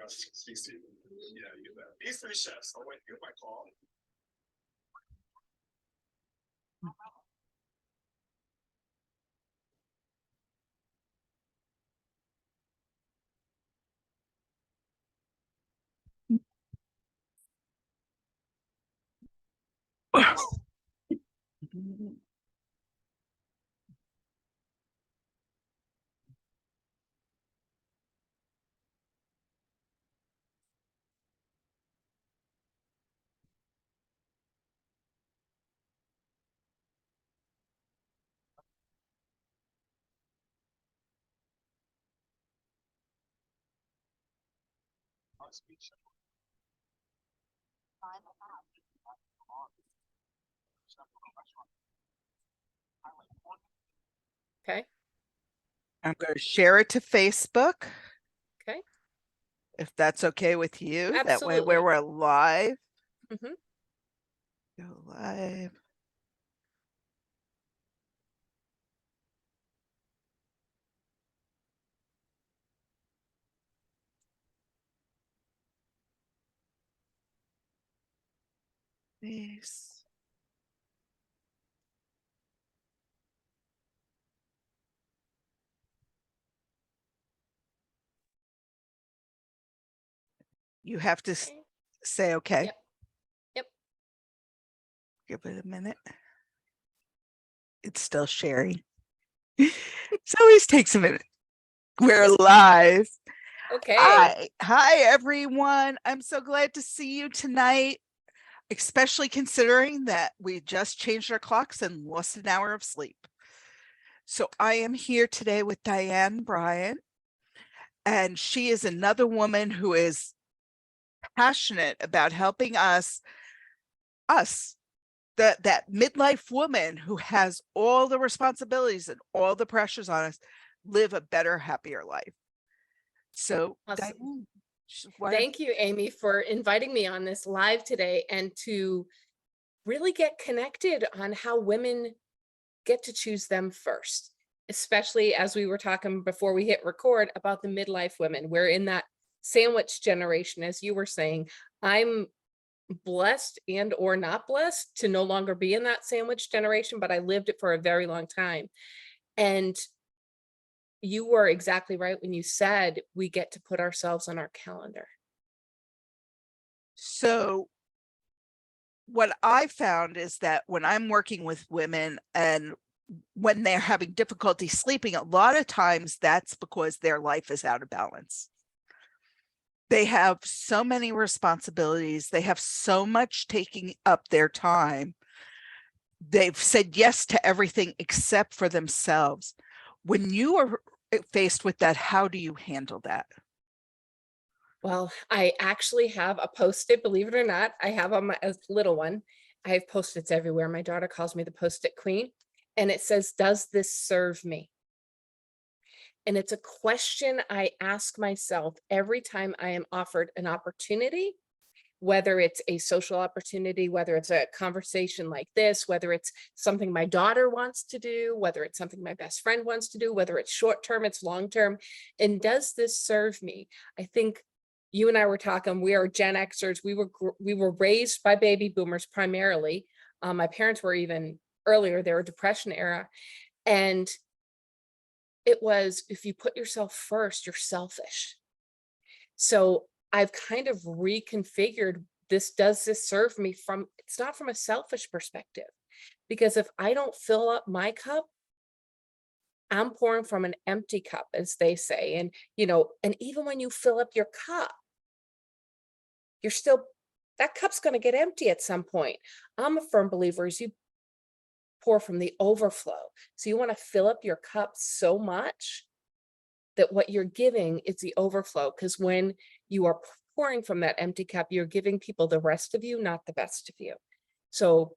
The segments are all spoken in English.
CC. Yeah, you bet. These three chefs. I'll wait. Get my call. Okay. I'm going to share it to Facebook. Okay. If that's okay with you. That way Absolutely. we're live. Mhm. Go live. Peace. You have to Okay. say okay. Yep. Yep. Give it a minute. It's still sharing. It always takes a minute. We're live. Okay. Hi everyone. I'm so glad to see you tonight, especially considering that we just changed our clocks and lost an hour of sleep. So I am here today with Diane Bryan, and she is another woman who is passionate about helping us, that midlife woman who has all the responsibilities and all the pressures on us, live a better, happier life. So Awesome. Diane, Thank you, Amy, for inviting me on this live today and to really get connected on how women get to choose them first, especially as we were talking before we hit record about the midlife women. We're in that sandwich generation, as you were saying. I'm blessed and or not blessed to no longer be in that sandwich generation, but I lived it for a very long time. And you were exactly right when you said we get to put ourselves on our calendar. So what I found is that when I'm working with women and when they're having difficulty sleeping, a lot of times that's because their life is out of balance. They have so many responsibilities. They have so much taking up their time. They've said yes to everything except for themselves. When you are faced with that, how do you handle that? Well, I actually have a Post-it, believe it or not. I have on my little one. I have Post-its everywhere. My daughter calls me the Post-it queen. And it says, does this serve me? And it's a question I ask myself every time I am offered an opportunity, whether it's a social opportunity, whether it's a conversation like this, whether it's something my daughter wants to do, whether it's something my best friend wants to do, whether it's short term, it's long term. And does this serve me? I think you and I were talking, we are Gen Xers. We were raised by baby boomers primarily. My parents were even earlier, they were Depression era. And it was, if you put yourself first, you're selfish. So I've kind of reconfigured this. Does this serve me? From, it's not from a selfish perspective, because if I don't fill up my cup, I'm pouring from an empty cup, as they say. And, and even when you fill up your cup, you're still, that cup's going to get empty at some point. I'm a firm believer as you pour from the overflow. So you want to fill up your cup so much that what you're giving is the overflow. Because when you are pouring from that empty cup, you're giving people the rest of you, not the best of you. So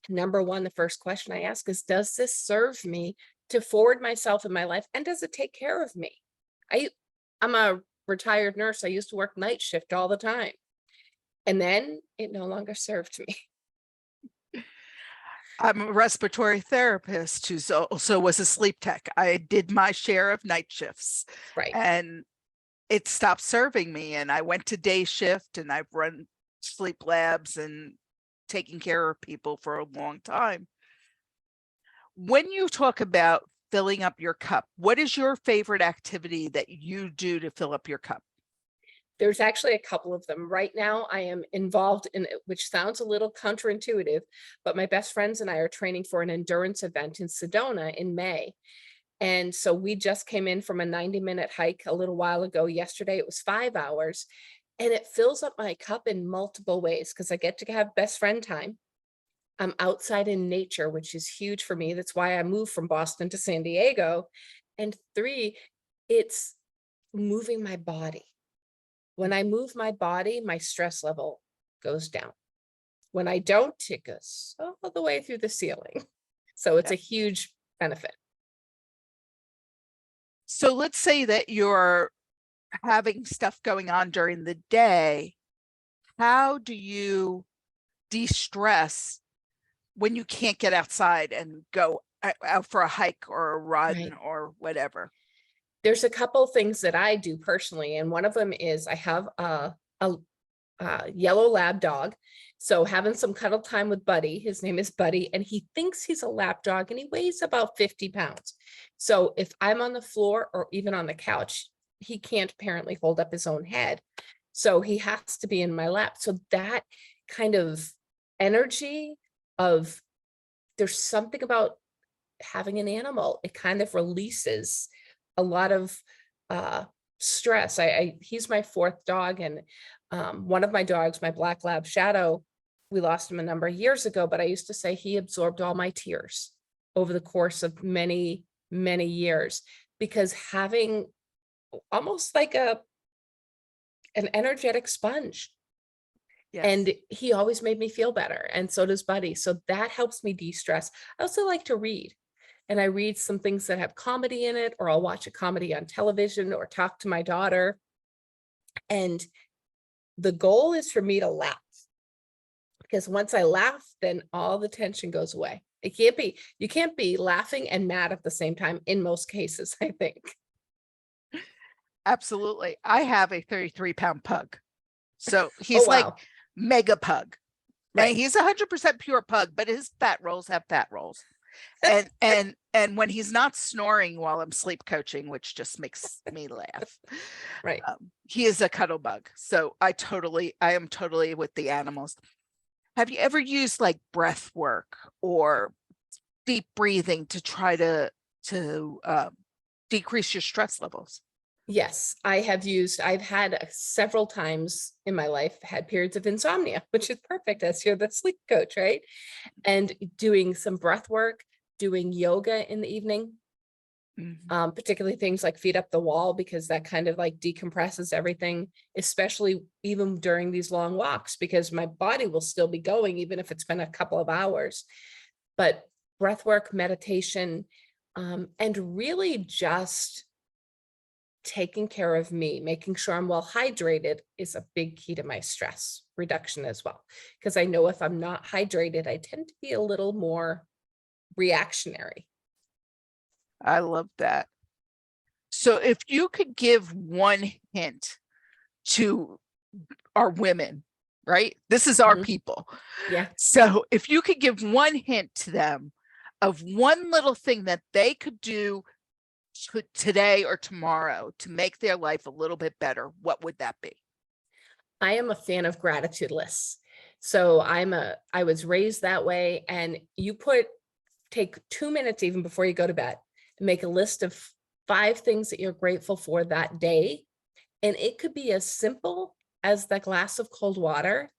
number one, the first question I ask is, does this serve me to forward myself in my life? And does it take care of me? I'm a retired nurse. I used to work night shift all the time. And then it no longer served me. I'm a respiratory therapist who also was a sleep tech. I did my share of night shifts. Right. And it stopped serving me, and I went to day shift, and I've run sleep labs and taken care of people for a long time. When you talk about filling up your cup, what is your favorite activity that you do to fill up your cup? There's actually a couple of them. Right now, I am involved in it, which sounds a little counterintuitive, but my best friends and I are training for an endurance event in Sedona in May. And so we just came in from a 90-minute hike a little while ago. Yesterday, it was 5 hours, and it fills up my cup in multiple ways because I get to have best friend time. I'm outside in nature, which is huge for me. That's why I moved from Boston to San Diego. And 3, it's moving my body. When I move my body, my stress level goes down. When I don't, it goes all the way through the ceiling. So it's a huge benefit. So let's say that you're having stuff going on during the day. How do you de-stress when you can't get outside and go out for a hike or a run Right. or whatever? There's a couple things that I do personally, and one of them is I have a yellow lab dog. So having some cuddle time with Buddy, his name is Buddy, and he thinks he's a lap dog and he weighs about 50 pounds. So if I'm on the floor or even on the couch, he can't apparently hold up his own head. So he has to be in my lap. So that kind of energy of, there's something about having an animal, it kind of releases a lot of stress. He's my 4th dog, and one of my dogs, my black lab Shadow, we lost him a number of years ago, but I used to say he absorbed all my tears over the course of many, many years, because having almost like an energetic sponge. Yes. And he always made me feel better. And so does Buddy. So that helps me de-stress. I also like to read. And I read some things that have comedy in it, or I'll watch a comedy on television or talk to my daughter. And the goal is for me to laugh, because once I laugh, then all the tension goes away. You can't be laughing and mad at the same time in most cases, I think. Absolutely. I have a 33-pound pug. So Oh, he's like wow. mega pug. Right. And he's 100% pure pug, but his fat rolls have fat rolls. And when he's not snoring while I'm sleep coaching, which just makes me laugh. Right. He is a cuddle bug. So I am totally with the animals. Have you ever used like breath work or deep breathing to try to decrease your stress levels? Yes, I've had several times in my life had periods of insomnia, which is perfect as you're the sleep coach, right? And doing some breath work, doing yoga in the evening, particularly things like feet up the wall, because that kind of like decompresses everything, especially even during these long walks, because my body will still be going even if it's been a couple of hours. But breath work, meditation, and really just taking care of me, making sure I'm well hydrated is a big key to my stress reduction as well. Because I know if I'm not hydrated, I tend to be a little more reactionary. I love that. So if you could give one hint to our women, right? This is our people. Yeah. So if you could give one hint to them of one little thing that they could do today or tomorrow to make their life a little bit better, what would that be? I am a fan of gratitude lists. So I was raised that way, and take 2 minutes even before you go to bed and make a list of 5 things that you're grateful for that day. And it could be as simple as the glass of cold water,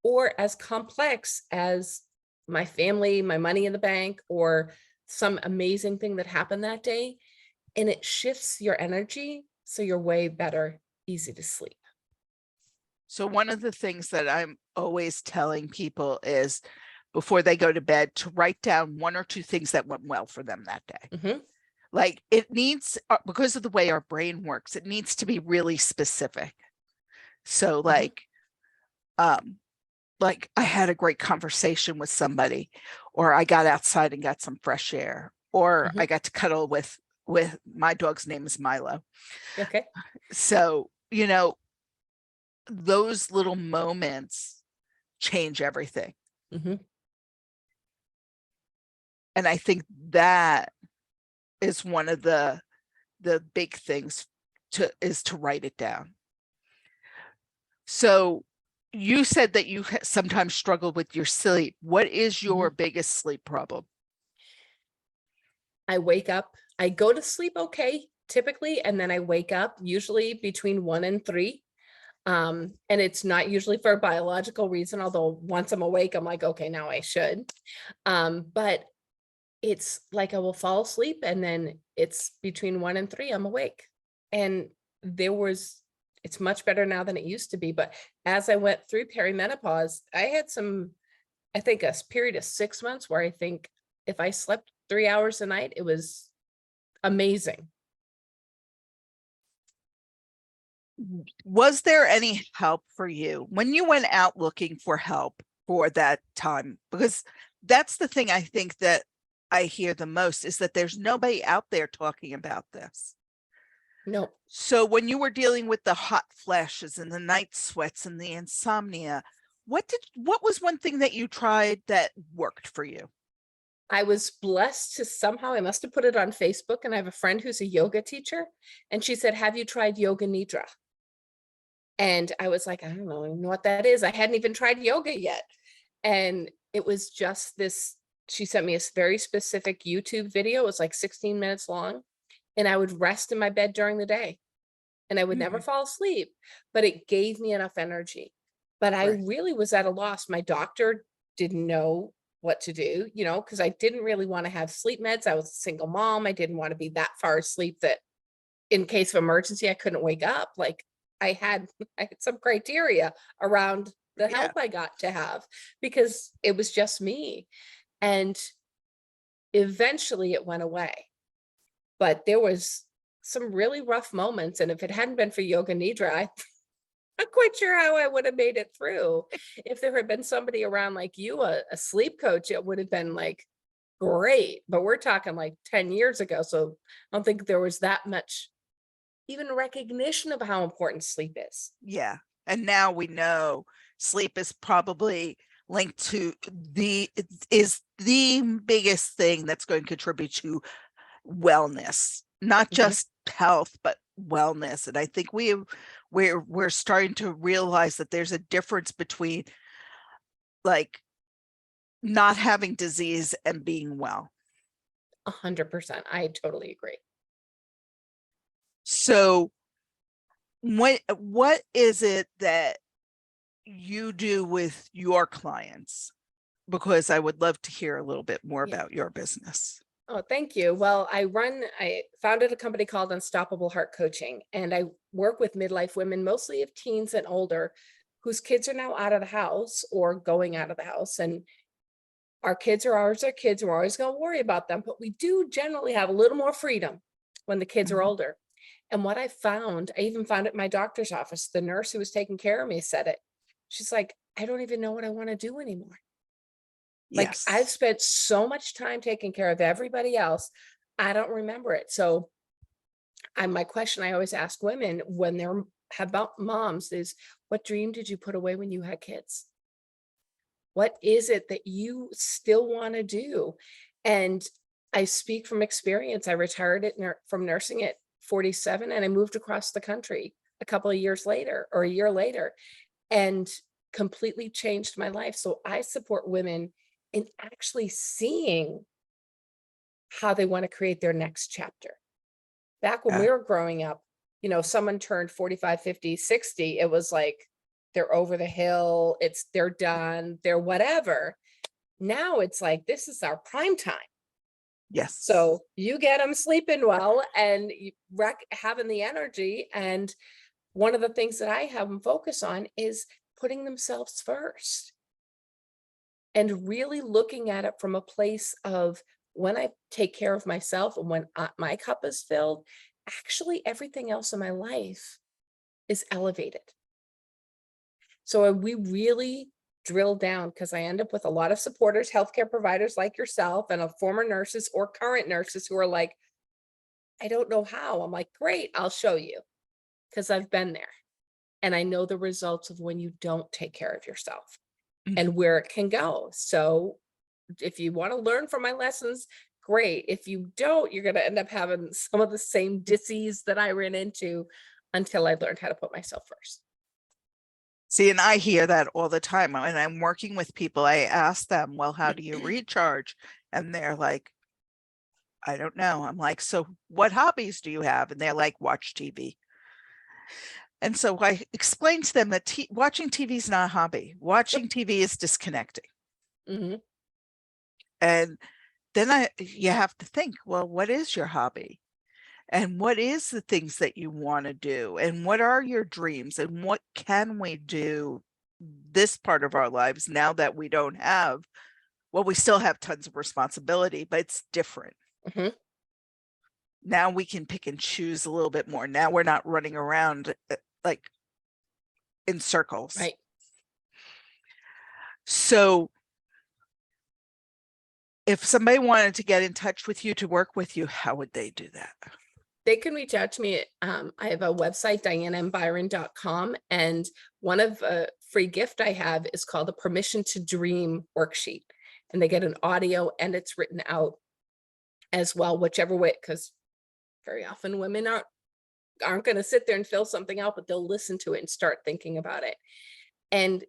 or as complex as my family, my money in the bank, or some amazing thing that happened that day. And it shifts your energy, so you're way better, easy to sleep. So one of the things that I'm always telling people is before they go to bed to write down 1 or 2 things that went well for them that day. Like it needs, because of the way our brain works, it needs to be really specific. So like I had a great conversation with somebody, or I got outside and got some fresh air, or I got to cuddle with my dog's name is Milo. Okay. So you know, those little moments change everything. Mhm. And I think that is one of the big things to write it down. So you said that you sometimes struggle with your sleep. What is your biggest sleep problem? I wake up, I go to sleep okay, typically, and then I wake up usually between 1 and 3. And it's not usually for a biological reason, although once I'm awake, I'm like, okay, now I should. But it's like I will fall asleep and then it's between 1 and 3, I'm awake. And it's much better now than it used to be. But as I went through perimenopause, I had I think a period of 6 months where I think if I slept 3 hours a night, it was amazing. Was there any help for you when you went out looking for help for that time? Because that's the thing I think that I hear the most, is that there's nobody out there talking about this. No, So when you were dealing with the hot flashes and the night sweats and the insomnia, what was one thing that you tried that worked for you? I was blessed to somehow, I must have put it on Facebook, and I have a friend who's a yoga teacher, and she said, have you tried yoga nidra? And I was like, I don't know what that is. I hadn't even tried yoga yet. And it was just this, she sent me a very specific YouTube video. It was like 16 minutes long. And I would rest in my bed during the day and I would never fall asleep, but it gave me enough energy. But I Right. really was at a loss. My doctor didn't know what to do, because I didn't really want to have sleep meds. I was a single mom. I didn't want to be that far asleep that in case of emergency, I couldn't wake up. Like I had some criteria around the Yeah. help I got to have because it was just me. And eventually it went away. But there was some really rough moments. And if it hadn't been for yoga nidra, I'm not quite sure how I would have made it through. If there had been somebody around like you, a sleep coach, it would have been like great. But we're talking like 10 years ago. So I don't think there was that much even recognition of how important sleep is. Yeah. And now we know sleep is probably linked to is the biggest thing that's going to contribute to wellness, not just health, but wellness. And I think we're starting to realize that there's a difference between like not having disease and being well. 100%. I totally agree. So what is it that you do with your clients? Because I would love to hear a little bit more Yeah. about your business. Oh, thank you. Well, I founded a company called Unstoppable Heart Coaching, and I work with midlife women, mostly of teens and older, whose kids are now out of the house or going out of the house. And our kids are always our kids. We're always going to worry about them, but we do generally have a little more freedom when the kids are older. And what I found, I even found it in my doctor's office, the nurse who was taking care of me said it. She's like, I don't even know what I want to do anymore. Like Yes. I've spent so much time taking care of everybody else. I don't remember it. So my question I always ask women when they're about moms is, what dream did you put away when you had kids? What is it that you still want to do? And I speak from experience. I retired from nursing at 47 and I moved across the country a couple of years later or a year later and completely changed my life. So I support women in actually seeing how they want to create their next chapter. Back when we were growing up, someone turned 45, 50, 60, it was like they're over the hill, they're done, they're whatever. Now it's like, this is our prime time. Yes. So you get them sleeping well and having the energy. And one of the things that I have them focus on is putting themselves first and really looking at it from a place of when I take care of myself and when my cup is filled, actually everything else in my life is elevated. So we really drill down because I end up with a lot of supporters, healthcare providers like yourself and former nurses or current nurses who are like, I don't know how. I'm like, great, I'll show you. because I've been there. And I know the results of when you don't take care of yourself Mhm. and where it can go. So if you want to learn from my lessons, great. If you don't, you're going to end up having some of the same disease that I ran into until I learned how to put myself first. See, and I hear that all the time. When I'm working with people, I ask them, well, how do you recharge? And they're like, I don't know. I'm like, so what hobbies do you have? And they're like, watch TV. And so I explained to them that watching TV is not a hobby. Watching TV is disconnecting. hmm And then you have to think, well, what is your hobby? And what is the things that you want to do? And what are your dreams? And what can we do this part of our lives now that we don't have, well, we still have tons of responsibility, but it's different. hmm Now we can pick and choose a little bit more. Now we're not running around like in circles. Right. So if somebody wanted to get in touch with you to work with you, how would they do that? They can reach out to me. I have a website, dianambyron.com, and one of a free gift I have is called the Permission to Dream worksheet. And they get an audio and it's written out as well, whichever way, because very often women aren't going to sit there and fill something out, but they'll listen to it and start thinking about it. And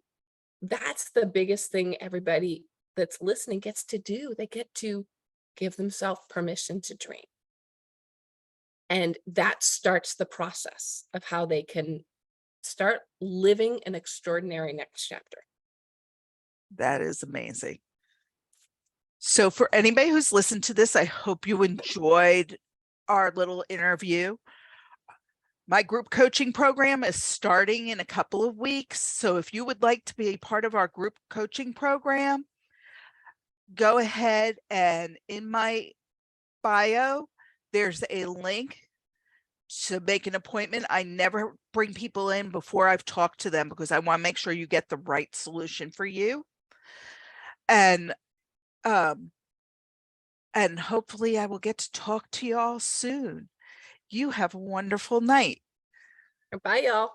that's the biggest thing everybody that's listening gets to do. They get to give themselves permission to dream. And that starts the process of how they can start living an extraordinary next chapter. That is amazing. So for anybody who's listened to this, I hope you enjoyed our little interview. My group coaching program is starting in a couple of weeks. So if you would like to be a part of our group coaching program, go ahead and in my bio, there's a link to make an appointment. I never bring people in before I've talked to them because I want to make sure you get the right solution for you. And hopefully I will get to talk to you all soon. You have a wonderful night. Bye, y'all.